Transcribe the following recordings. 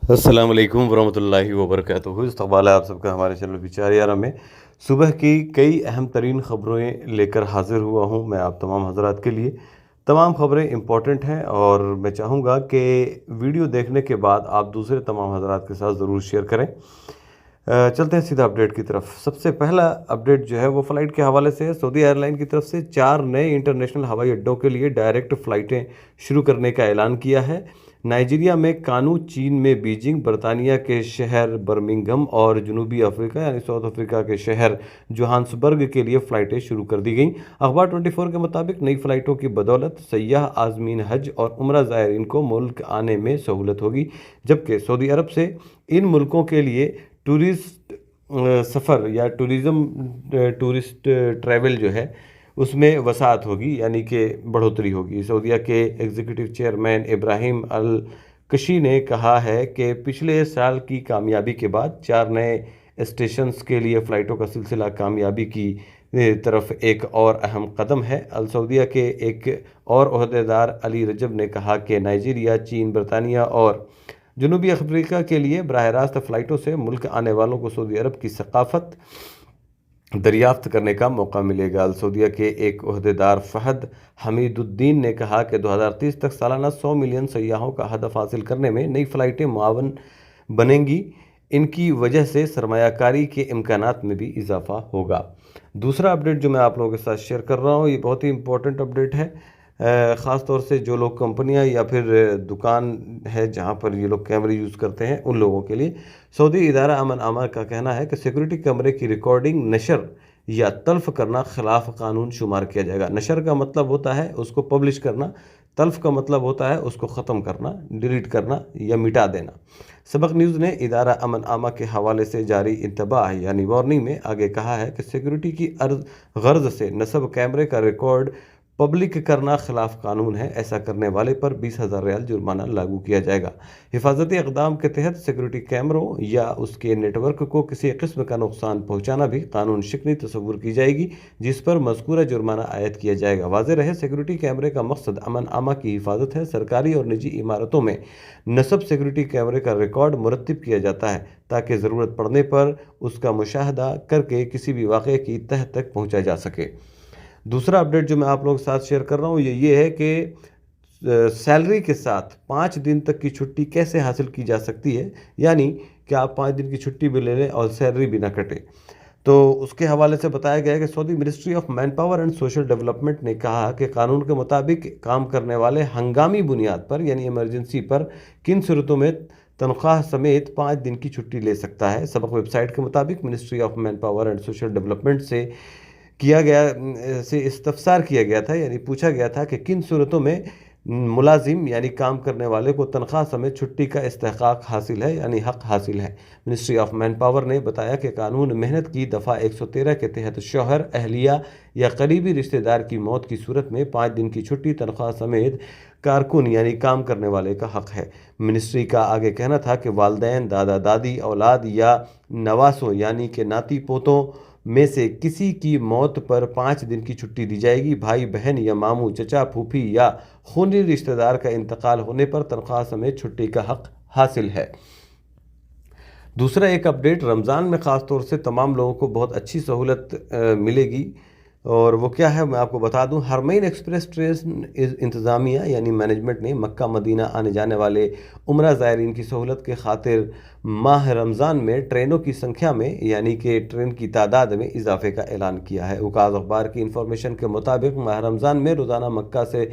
अस्सलाम वालेकुम वरहमतुल्लाहि वबरकातुहू। इस्तकबाल है आप सबका हमारे चैनल विचार यारा में। सुबह की कई अहम तरीन ख़बरें लेकर हाज़िर हुआ हूँ मैं आप तमाम हज़रात के लिए। तमाम ख़बरें इम्पॉर्टेंट हैं और मैं चाहूँगा कि वीडियो देखने के बाद आप दूसरे तमाम हज़रात के साथ ज़रूर शेयर करें। चलते हैं सीधा अपडेट की तरफ। सबसे पहला अपडेट जो है वो फ़्लाइट के हवाले से है। सऊदी एयरलाइन की तरफ से 4 नए इंटरनेशनल हवाई अड्डों के लिए डायरेक्ट फ़्लाइटें शुरू करने का ऐलान किया है। नाइजीरिया में कानू, चीन में बीजिंग, बरतानिया के शहर बर्मिंघम और जनूबी अफ्रीका यानी साउथ अफ्रीका के शहर जोहान्सबर्ग के लिए फ़्लाइटें शुरू कर दी गईं। अखबार 24 के मुताबिक नई फ़्लाइटों की बदौलत सयाह, आज़मीन हज और उम्रा ज़ायरीन को मुल्क आने में सहूलत होगी, जबकि सऊदी अरब से इन मुल्कों के लिए टूरिस्ट सफ़र या टूरिस्ट ट्रैवल जो है उसमें वसाअत होगी, यानी कि बढ़ोतरी होगी। सऊदीया के एग्जीक्यूटिव चेयरमैन इब्राहिम अल कशी ने कहा है कि पिछले साल की कामयाबी के बाद 4 नए स्टेशंस के लिए फ़्लाइटों का सिलसिला कामयाबी की तरफ एक और अहम कदम है। अल सऊदीया के एक और ओहदेदार अली रजब ने कहा कि नाइजीरिया, चीन, बरतानिया और जनूबी अफ्रीका के लिए बराह रास्त फ़्लाइटों से मुल्क आने वालों को सऊदी अरब की सकाफ़त दरियाफ्त करने का मौका मिलेगा। अल सऊदीया के एक ओहदेदार फ़हद हमीदुद्दीन ने कहा कि 2030 तक सालाना 100 मिलियन सयाहों का हदफ हासिल करने में नई फ़्लाइटें मुआवन बनेंगी। इनकी वजह से सरमायाकारी के इम्कानात में भी इजाफा होगा। दूसरा अपडेट जो मैं आप लोगों के साथ शेयर कर रहा हूँ, ये बहुत ही इंपॉर्टेंट अपडेट है, ख़ास तौर से जो लोग कंपनियां या फिर दुकान है जहां पर ये लोग कैमरे यूज़ करते हैं उन लोगों के लिए। सऊदी इदारा अमन आमा का कहना है कि सिक्योरिटी कैमरे की रिकॉर्डिंग, नशर या तल्फ करना खिलाफ कानून शुमार किया जाएगा। नशर का मतलब होता है उसको पब्लिश करना, तल्फ का मतलब होता है उसको ख़त्म करना, डिलीट करना या मिटा देना। सबक न्यूज़ ने इदारा अमन आमा के हवाले से जारी इंतबाह यानी वार्निंग में आगे कहा है कि सिक्योरिटी की गर्ज से नस्ब कैमरे का रिकॉर्ड पब्लिक करना खिलाफ कानून है। ऐसा करने वाले पर 20,000 रियाल जुर्माना लागू किया जाएगा। हिफाजती इक़दाम के तहत सिक्योरिटी कैमरों या उसके नेटवर्क को किसी किस्म का नुकसान पहुंचाना भी कानून शिकनी तस्वुर की जाएगी, जिस पर मज़कूरा जुर्माना आयद किया जाएगा। वाज़ेह रहे, सिक्योरिटी कैमरे का मकसद अमन आमा की हिफाजत है। सरकारी और निजी इमारतों में नस्ब सिक्योरिटी कैमरे का रिकॉर्ड मुरत्तिब किया जाता है ताकि ज़रूरत पड़ने पर उसका मुशाहदा करके किसी भी वाक़े की तह तक पहुँचा जा सके। दूसरा अपडेट जो मैं आप लोगों के साथ शेयर कर रहा हूँ ये है कि सैलरी के साथ 5 दिन तक की छुट्टी कैसे हासिल की जा सकती है, यानी कि आप 5 दिन की छुट्टी भी ले लें और सैलरी भी ना कटे। तो उसके हवाले से बताया गया है कि Saudi ministry of man power and social development ने कहा कि कानून के मुताबिक काम करने वाले हंगामी बुनियाद पर यानी इमरजेंसी पर किन सूरतों में तनख्वाह समेत 5 दिन की छुट्टी ले सकता है। सबक वेबसाइट के मुताबिक ministry of man power and social development से इस्तफसार किया गया था, यानी पूछा गया था कि किन सूरतों में मुलाजिम यानी काम करने वाले को तनख्वाह समेत छुट्टी का इस्तेहकाक हासिल है यानी हक हासिल है। मिनिस्ट्री ऑफ मैन पावर ने बताया कि कानून मेहनत की दफ़ा 113 के तहत शौहर, अहलिया या करीबी रिश्तेदार की मौत की सूरत में 5 दिन की छुट्टी तनख्वाह समेत कारकुन यानी काम करने वाले का हक है। मिनिस्ट्री का आगे कहना था कि वालदैन, दादा दादी, औलाद या नवासों यानी कि नाती पोतों में से किसी की मौत पर 5 दिन की छुट्टी दी जाएगी। भाई बहन या मामू, चचा, फूफी या खूनी रिश्तेदार का इंतकाल होने पर तनख्वाह समेत छुट्टी का हक हासिल है। दूसरा एक अपडेट, रमज़ान में ख़ास तौर से तमाम लोगों को बहुत अच्छी सहूलत मिलेगी और वो क्या है मैं आपको बता दूं। हरमैन एक्सप्रेस ट्रेन इंतज़ामिया यानी मैनेजमेंट ने मक्का मदीना आने जाने वाले उम्रा ज़ायरीन की सहूलत के खातिर माह रमज़ान में ट्रेनों की संख्या में यानी कि ट्रेन की तादाद में इजाफे का ऐलान किया है। उकाज़ अखबार की इंफॉर्मेशन के मुताबिक माह रमज़ान में रोज़ाना मक्का से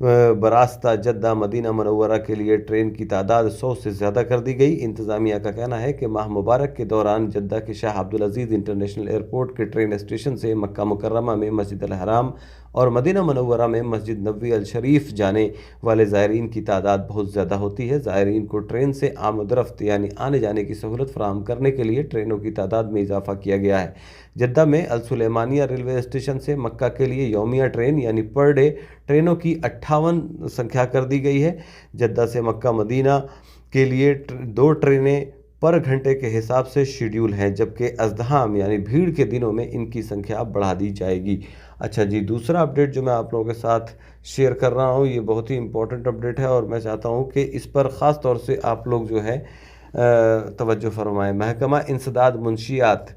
बरास्ता जद्दा मदीना मनव्वरा के लिए ट्रेन की तादाद 100 से ज़्यादा कर दी गई। इंतज़ामिया का कहना है कि माह मुबारक के दौरान जद्दा के शाह अब्दुल अजीज़ इंटरनेशनल एयरपोर्ट के ट्रेन स्टेशन से मक्का मुकर्रमा में मस्जिद अल हराम और मदीना मनव्वरा में मस्जिद नबवी अल शरीफ जाने वाले ज़ायरीन की तादाद बहुत ज़्यादा होती है। ज़ायरीन को ट्रेन से आमदरफ्त यानी आने जाने की सहूलत फराहम करने के लिए ट्रेनों की तादाद में इजाफा किया गया है। जद्दा में अल सुलेमानिया रेलवे स्टेशन से मक्का के लिए यौमिया ट्रेन यानी पर डे ट्रेनों की 58 संख्या कर दी गई है। जद्दा से मक्का मदीना के लिए 2 ट्रेनें पर घंटे के हिसाब से शेड्यूल हैं, जबकि अज़दहाम यानी भीड़ के दिनों में इनकी संख्या बढ़ा दी जाएगी। अच्छा जी, दूसरा अपडेट जो मैं आप लोगों के साथ शेयर कर रहा हूँ ये बहुत ही इंपॉर्टेंट अपडेट है और मैं चाहता हूँ कि इस पर ख़ास तौर से आप लोग जो है توجہ فرمائیں۔ محکمہ انسداد منشیات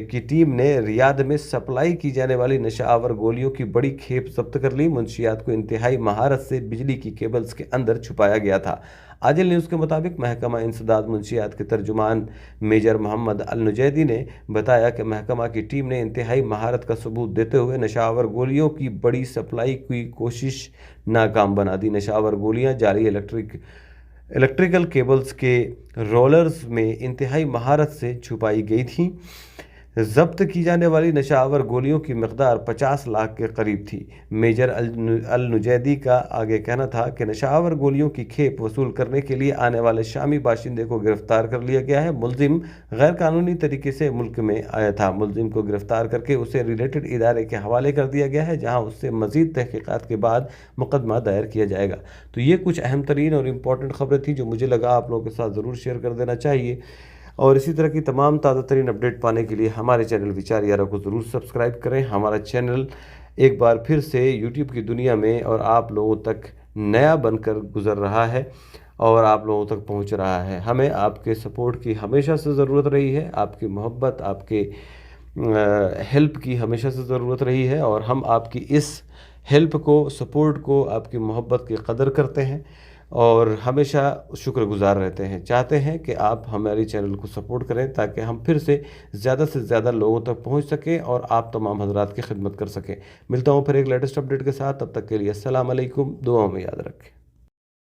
کی ٹیم نے ریاض میں سپلائی کی جانے والی نشہ آور گولیوں کی بڑی کھیپ ضبط کر لی۔ منشیات کو انتہائی مہارت سے بجلی کی کیبلز کے اندر چھپایا گیا تھا۔ عاجل نیوز کے مطابق محکمہ انسداد منشیات کے ترجمان میجر محمد النجیدی نے بتایا کہ محکمہ کی ٹیم نے انتہائی مہارت کا ثبوت دیتے ہوئے نشہ آور گولیوں کی بڑی سپلائی کی کوشش ناکام بنا دی۔ نشہ آور گولیاں جعلی الیکٹریکل کیبلز کے رولرز میں انتہائی مہارت سے چھپائی گئی تھیں۔ ضبط کی جانے والی نشہ آور گولیوں کی مقدار 50 لاکھ کے قریب تھی۔ میجر النجیدی کا آگے کہنا تھا کہ نشہ آور گولیوں کی کھیپ وصول کرنے کے لیے آنے والے شامی باشندے کو گرفتار کر لیا گیا ہے۔ ملزم غیر قانونی طریقے سے ملک میں آیا تھا۔ ملزم کو گرفتار کر کے اسے ریلیٹڈ ادارے کے حوالے کر دیا گیا ہے، جہاں اس سے مزید تحقیقات کے بعد مقدمہ دائر کیا جائے گا۔ تو یہ کچھ اہم ترین اور امپورٹنٹ خبریں تھیں جو مجھے لگا آپ لوگوں کے ساتھ ضرور شیئر کر دینا چاہیے، اور اسی طرح کی تمام تازہ ترین اپڈیٹ پانے کے لیے ہمارے چینل وچاریارہ کو ضرور سبسکرائب کریں۔ ہمارا چینل ایک بار پھر سے یوٹیوب کی دنیا میں اور آپ لوگوں تک نیا بن کر گزر رہا ہے اور آپ لوگوں تک پہنچ رہا ہے۔ ہمیں آپ کے سپورٹ کی ہمیشہ سے ضرورت رہی ہے، آپ کی محبت، آپ کے ہیلپ کی ہمیشہ سے ضرورت رہی ہے، اور ہم آپ کی اس ہیلپ کو، سپورٹ کو، آپ کی محبت کی قدر کرتے ہیں اور ہمیشہ شکر گزار رہتے ہیں۔ چاہتے ہیں کہ آپ ہماری چینل کو سپورٹ کریں تاکہ ہم پھر سے زیادہ لوگوں تک پہنچ سکیں اور آپ تمام حضرات کی خدمت کر سکیں۔ ملتا ہوں پھر ایک لیٹسٹ اپڈیٹ کے ساتھ، تب تک کے لیے السلام علیکم، دعاؤں میں یاد رکھیں۔